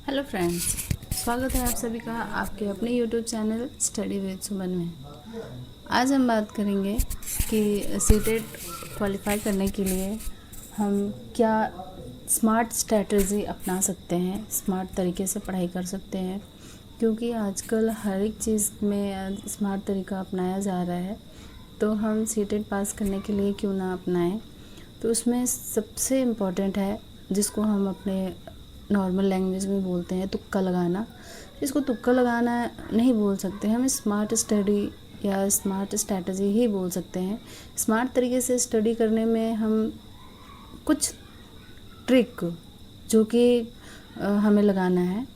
Hello friends, स्वागत है आप सभी का आपके अपने यूट्यूब चैनल स्टडी विद सुमन में। आज हम बात करेंगे कि सीटेट क्वालिफाई करने के लिए हम क्या स्मार्ट स्ट्रैटेजी अपना सकते हैं, स्मार्ट तरीके से पढ़ाई कर सकते हैं, क्योंकि आजकल हर एक चीज़ में स्मार्ट तरीका अपनाया जा रहा है। तो हम सीटेट पास करने के लिए क्यों ना अपनाएं। तो उसमें सबसे इम्पॉर्टेंट है, जिसको हम अपने नॉर्मल लैंग्वेज में बोलते हैं तुक्का लगाना। इसको तुक्का लगाना नहीं बोल सकते, हम स्मार्ट स्टडी या स्मार्ट स्ट्रैटेजी ही बोल सकते हैं। स्मार्ट तरीके से स्टडी करने में हम कुछ ट्रिक जो कि हमें लगाना है।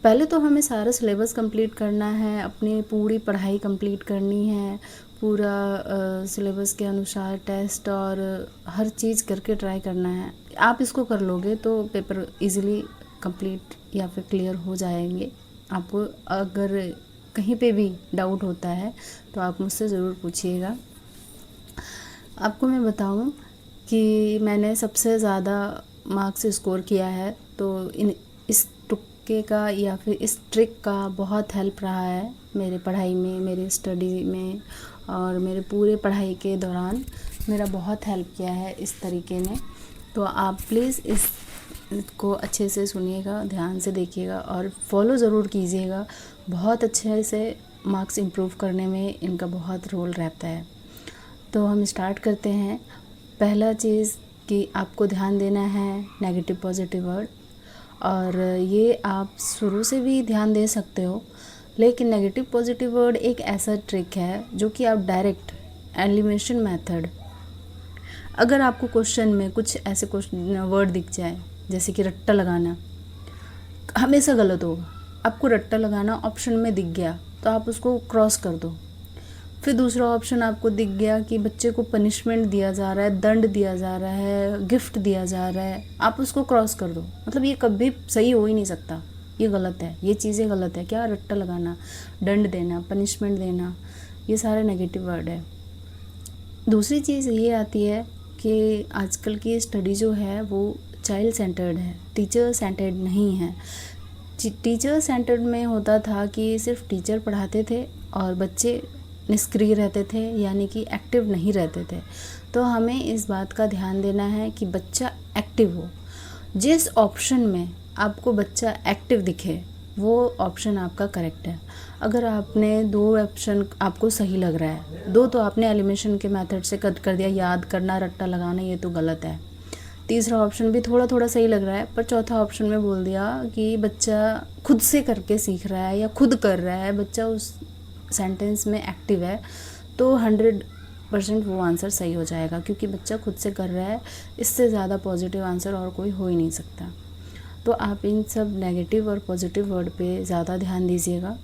पहले तो हमें सारा सिलेबस कंप्लीट करना है, अपनी पूरी पढ़ाई कंप्लीट करनी है, पूरा सिलेबस के अनुसार टेस्ट और हर चीज़ करके ट्राई करना है। आप इसको कर लोगे तो पेपर इजीली कंप्लीट या फिर क्लियर हो जाएंगे। आपको अगर कहीं पे भी डाउट होता है तो आप मुझसे ज़रूर पूछिएगा। आपको मैं बताऊं कि मैंने सबसे ज़्यादा मार्क्स स्कोर किया है, तो इस तुक्के का या फिर इस ट्रिक का बहुत हेल्प रहा है मेरे पढ़ाई में, मेरी स्टडी में, और मेरे पूरे पढ़ाई के दौरान मेरा बहुत हेल्प किया है इस तरीके ने। तो आप प्लीज़ इसको अच्छे से सुनिएगा, ध्यान से देखिएगा और फॉलो ज़रूर कीजिएगा। बहुत अच्छे से मार्क्स इम्प्रूव करने में इनका बहुत रोल रहता है। तो हम स्टार्ट करते हैं। पहला चीज़ कि आपको ध्यान देना है नेगेटिव पॉजिटिव वर्ड, और ये आप शुरू से भी ध्यान दे सकते हो, लेकिन नेगेटिव पॉजिटिव वर्ड एक ऐसा ट्रिक है जो कि आप डायरेक्ट एलिमिनेशन मेथड, अगर आपको क्वेश्चन में कुछ ऐसे क्वेश्चन वर्ड दिख जाए जैसे कि रट्टा लगाना, हमेशा गलत होगा। आपको रट्टा लगाना ऑप्शन में दिख गया तो आप उसको क्रॉस कर दो। फिर दूसरा ऑप्शन आपको दिख गया कि बच्चे को पनिशमेंट दिया जा रहा है, दंड दिया जा रहा है, गिफ्ट दिया जा रहा है, आप उसको क्रॉस कर दो। मतलब ये कभी सही हो ही नहीं सकता, ये गलत है, ये चीज़ें गलत है। क्या रट्टा लगाना, दंड देना, पनिशमेंट देना, ये सारे नेगेटिव वर्ड है। दूसरी चीज़ ये आती है कि आजकल की स्टडी जो है वो चाइल्ड सेंटर्ड है, टीचर सेंटर्ड नहीं है। टीचर सेंटर्ड में होता था कि सिर्फ टीचर पढ़ाते थे और बच्चे निष्क्रिय रहते थे, यानी कि एक्टिव नहीं रहते थे। तो हमें इस बात का ध्यान देना है कि बच्चा एक्टिव हो। जिस ऑप्शन में आपको बच्चा एक्टिव दिखे वो ऑप्शन आपका करेक्ट है। अगर आपने दो ऑप्शन आपको सही लग रहा है, दो तो आपने एलिमिनेशन के मेथड से कट कर दिया, याद करना, रट्टा लगाना, ये तो गलत है। तीसरा ऑप्शन भी थोड़ा थोड़ा सही लग रहा है, पर चौथा ऑप्शन में बोल दिया कि बच्चा खुद से करके सीख रहा है या खुद कर रहा है, बच्चा उस सेंटेंस में एक्टिव है, तो 100% वो आंसर सही हो जाएगा, क्योंकि बच्चा खुद से कर रहा है। इससे ज़्यादा पॉजिटिव आंसर और कोई हो ही नहीं सकता। तो आप इन सब नेगेटिव और पॉजिटिव वर्ड पे ज़्यादा ध्यान दीजिएगा।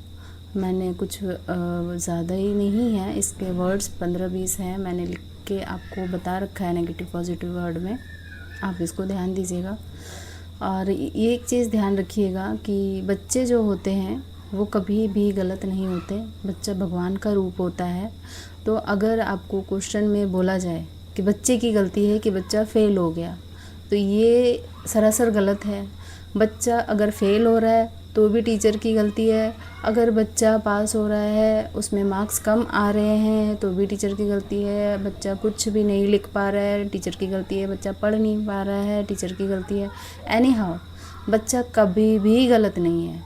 मैंने कुछ ज़्यादा ही नहीं है, इसके वर्ड्स 15-20 हैं, मैंने लिख के आपको बता रखा है नेगेटिव पॉजिटिव वर्ड में, आप इसको ध्यान दीजिएगा। और ये एक चीज़ ध्यान रखिएगा कि बच्चे जो होते हैं वो कभी भी गलत नहीं होते, बच्चा भगवान का रूप होता है। तो अगर आपको क्वेश्चन में बोला जाए कि बच्चे की गलती है कि बच्चा फ़ेल हो गया, तो ये सरासर गलत है। बच्चा अगर फ़ेल हो रहा है तो भी टीचर की गलती है, अगर बच्चा पास हो रहा है उसमें मार्क्स कम आ रहे हैं तो भी टीचर की गलती है, बच्चा कुछ भी नहीं लिख पा रहा है टीचर की गलती है, बच्चा पढ़ नहीं पा रहा है टीचर की गलती है। एनी हाउ बच्चा कभी भी गलत नहीं है,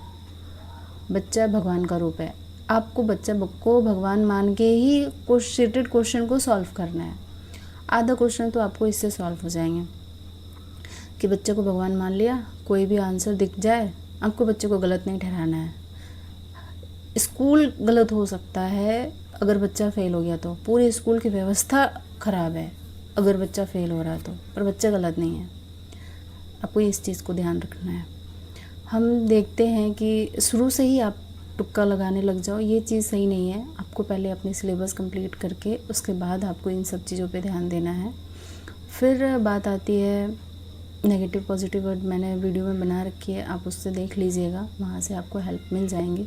बच्चा भगवान का रूप है। आपको बच्चा को भगवान मान के ही सीटेड क्वेश्चन को सॉल्व करना है। आधा क्वेश्चन तो आपको इससे सॉल्व हो जाएंगे कि बच्चे को भगवान मान लिया, कोई भी आंसर दिख जाए आपको बच्चे को गलत नहीं ठहराना है। स्कूल गलत हो सकता है अगर बच्चा फ़ेल हो गया, तो पूरे स्कूल की व्यवस्था ख़राब है अगर बच्चा फ़ेल हो रहा है तो, पर बच्चा गलत नहीं है। आपको इस चीज़ को ध्यान रखना है। हम देखते हैं कि शुरू से ही आप तुक्का लगाने लग जाओ, ये चीज़ सही नहीं है। आपको पहले अपनी सिलेबस कंप्लीट करके उसके बाद आपको इन सब चीज़ों पे ध्यान देना है। फिर बात आती है नेगेटिव पॉजिटिव वर्ड, मैंने वीडियो में बना रखी है, आप उससे देख लीजिएगा, वहाँ से आपको हेल्प मिल जाएंगी।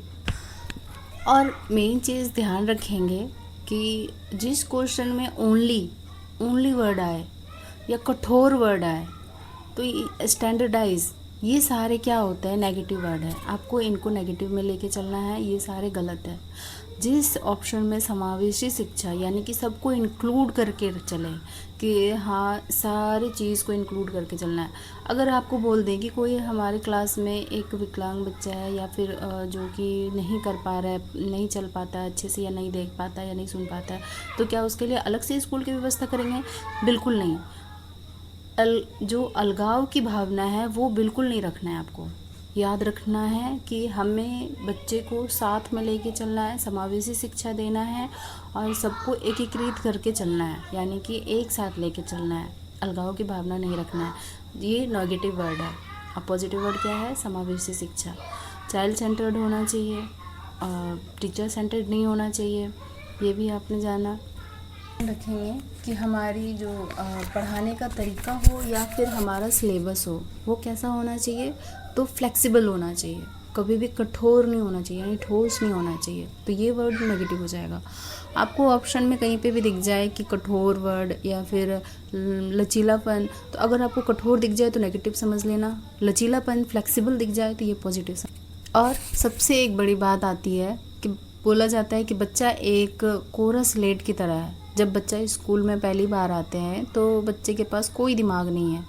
और मेन चीज़ ध्यान रखेंगे कि जिस क्वेश्चन में ओनली वर्ड आए या कठोर वर्ड आए तो स्टैंडर्डाइज ये सारे क्या होता है, नेगेटिव वर्ड है। आपको इनको नेगेटिव में लेके चलना है, ये सारे गलत है। जिस ऑप्शन में समावेशी शिक्षा यानी कि सबको इंक्लूड करके चले, कि हाँ सारी चीज़ को इंक्लूड करके चलना है। अगर आपको बोल दें कि कोई हमारे क्लास में एक विकलांग बच्चा है या फिर जो कि नहीं कर पा रहा है, नहीं चल पाता है अच्छे से, या नहीं देख पाता है या नहीं सुन पाता है, तो क्या उसके लिए अलग से स्कूल की व्यवस्था करेंगे? बिल्कुल नहीं। जो अलगाव की भावना है वो बिल्कुल नहीं रखना है। आपको याद रखना है कि हमें बच्चे को साथ में लेके चलना है, समावेशी शिक्षा देना है और सबको एकीकृत करके चलना है, यानी कि एक साथ लेके चलना है। अलगाव की भावना नहीं रखना है। ये नेगेटिव वर्ड है। और पॉजिटिव वर्ड क्या है? समावेशी शिक्षा। चाइल्ड सेंटर्ड होना चाहिए, टीचर सेंटर्ड नहीं होना चाहिए, ये भी आपने जाना। रखेंगे कि हमारी जो पढ़ाने का तरीका हो या फिर हमारा सिलेबस हो, वो कैसा होना चाहिए? तो फ्लेक्सिबल होना चाहिए, कभी भी कठोर नहीं होना चाहिए, यानी ठोस नहीं होना चाहिए। तो ये वर्ड नेगेटिव हो जाएगा। आपको ऑप्शन में कहीं पे भी दिख जाए कि कठोर वर्ड या फिर लचीलापन, तो अगर आपको कठोर दिख जाए तो नेगेटिव समझ लेना, लचीलापन फ्लेक्सिबल दिख जाए तो ये पॉजिटिव समझ। और सबसे एक बड़ी बात आती है कि बोला जाता है कि बच्चा एक कोरस लेट की तरह है। जब बच्चा स्कूल में पहली बार आते हैं तो बच्चे के पास कोई दिमाग नहीं है,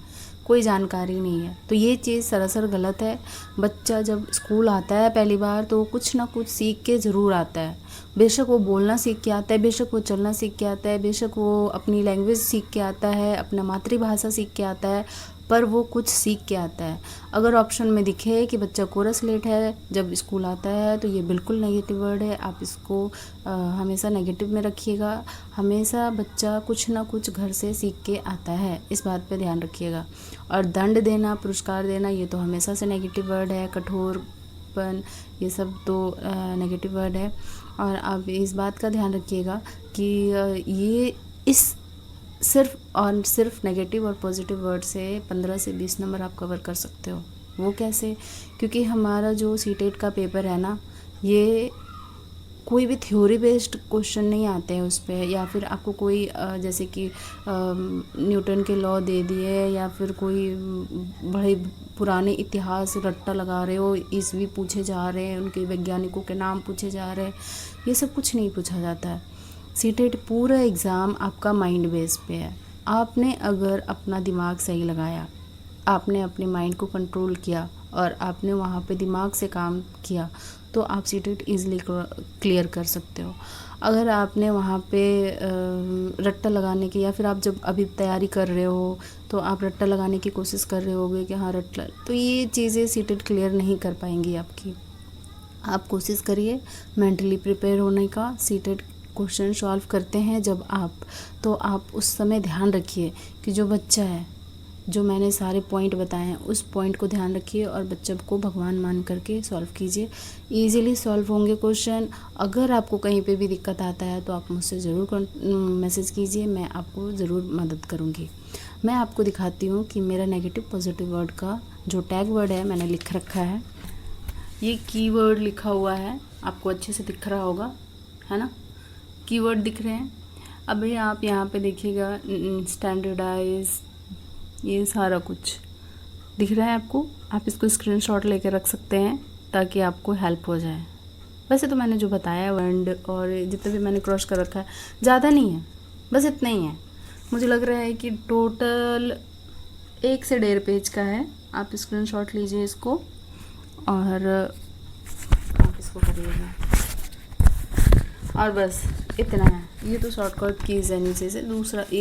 कोई जानकारी नहीं है। तो ये चीज़ सरासर गलत है। बच्चा जब स्कूल आता है पहली बार तो कुछ ना कुछ सीख के ज़रूर आता है। बेशक वो बोलना सीख के आता है, बेशक वो चलना सीख के आता है, बेशक वो अपनी लैंग्वेज सीख के आता है, अपना मातृभाषा सीख के आता है, पर वो कुछ सीख के आता है। अगर ऑप्शन में दिखे कि बच्चा कोरस लेट है जब स्कूल आता है, तो ये बिल्कुल नेगेटिव वर्ड है। आप इसको हमेशा नेगेटिव में रखिएगा। हमेशा बच्चा कुछ ना कुछ घर से सीख के आता है, इस बात पे ध्यान रखिएगा। और दंड देना, पुरस्कार देना, ये तो हमेशा से नेगेटिव वर्ड है। कठोरपन, ये सब तो नेगेटिव वर्ड है। और आप इस बात का ध्यान रखिएगा कि ये इस सिर्फ और सिर्फ नेगेटिव और पॉजिटिव वर्ड से 15 से 20 नंबर आप कवर कर सकते हो। वो कैसे? क्योंकि हमारा जो सीटेट का पेपर है ना, ये कोई भी थ्योरी बेस्ड क्वेश्चन नहीं आते हैं उस पर, या फिर आपको कोई जैसे कि न्यूटन के लॉ दे दिए या फिर कोई बड़े पुराने इतिहास रट्टा लगा रहे हो, ईस्वी पूछे जा रहे हैं, उनके वैज्ञानिकों के नाम पूछे जा रहे हैं, ये सब कुछ नहीं पूछा जाता है। सीटेट पूरा एग्ज़ाम आपका माइंड बेस पे है। आपने अगर अपना दिमाग सही लगाया, आपने अपने माइंड को कंट्रोल किया और आपने वहाँ पे दिमाग से काम किया, तो आप सीटेट ईज़िली क्लियर कर सकते हो। अगर आपने वहाँ पे रट्टा लगाने की, या फिर आप जब अभी तैयारी कर रहे हो तो आप रट्टा लगाने की कोशिश कर रहे होगे कि हाँ रट्टा, तो ये चीज़ें सीटेट क्लियर नहीं कर पाएंगी आपकी। आप कोशिश करिए मेंटली प्रिपेयर होने का। सीटेट क्वेश्चन सॉल्व करते हैं जब आप, तो आप उस समय ध्यान रखिए कि जो बच्चा है, जो मैंने सारे पॉइंट बताए हैं, उस पॉइंट को ध्यान रखिए और बच्चे को भगवान मान करके सॉल्व कीजिए। ईज़िली सॉल्व होंगे क्वेश्चन। अगर आपको कहीं पे भी दिक्कत आता है तो आप मुझसे ज़रूर मैसेज कीजिए, मैं आपको ज़रूर मदद करूँगी। मैं आपको दिखाती हूँ कि मेरा नेगेटिव पॉजिटिव वर्ड का जो टैग वर्ड है मैंने लिख रखा है। ये कीवर्ड लिखा हुआ है, आपको अच्छे से दिख रहा होगा, है ना? कीवर्ड दिख रहे हैं। अभी आप यहाँ पे देखिएगा, स्टैंडर्डाइज, ये सारा कुछ दिख रहा है आपको। आप इसको स्क्रीनशॉट लेके रख सकते हैं ताकि आपको हेल्प हो जाए। वैसे तो मैंने जो बताया वर्ड और जितना भी मैंने क्रॉस कर रखा है ज़्यादा नहीं है, बस इतना ही है। मुझे लग रहा है कि टोटल 1 से 1.5 पेज का है। आप स्क्रीनशॉट लीजिए इसको और आप इसको करिएगा, और बस इतना है। ये तो शॉर्टकट कीज़ है। नीचे से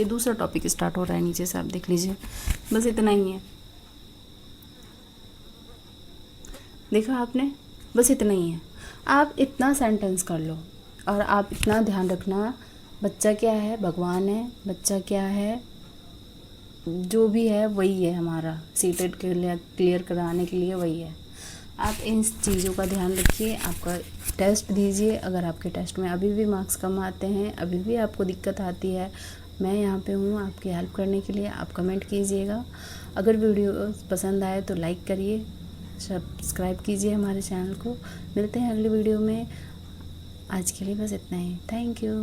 दूसरा टॉपिक स्टार्ट हो रहा है, नीचे से आप देख लीजिए, बस इतना ही है। देखा आपने? बस इतना ही है। आप इतना सेंटेंस कर लो और आप इतना ध्यान रखना, बच्चा क्या है? भगवान है। बच्चा क्या है? जो भी है वही है हमारा, सीटेट के लिए क्लियर कराने के लिए वही है। आप इन चीज़ों का ध्यान रखिए। आपका टेस्ट दीजिए। अगर आपके टेस्ट में अभी भी मार्क्स कम आते हैं, अभी भी आपको दिक्कत आती है, मैं यहाँ पे हूँ आपकी हेल्प करने के लिए। आप कमेंट कीजिएगा। अगर वीडियो पसंद आए तो लाइक करिए, सब्सक्राइब कीजिए हमारे चैनल को। मिलते हैं अगली वीडियो में। आज के लिए बस इतना ही। Thank you.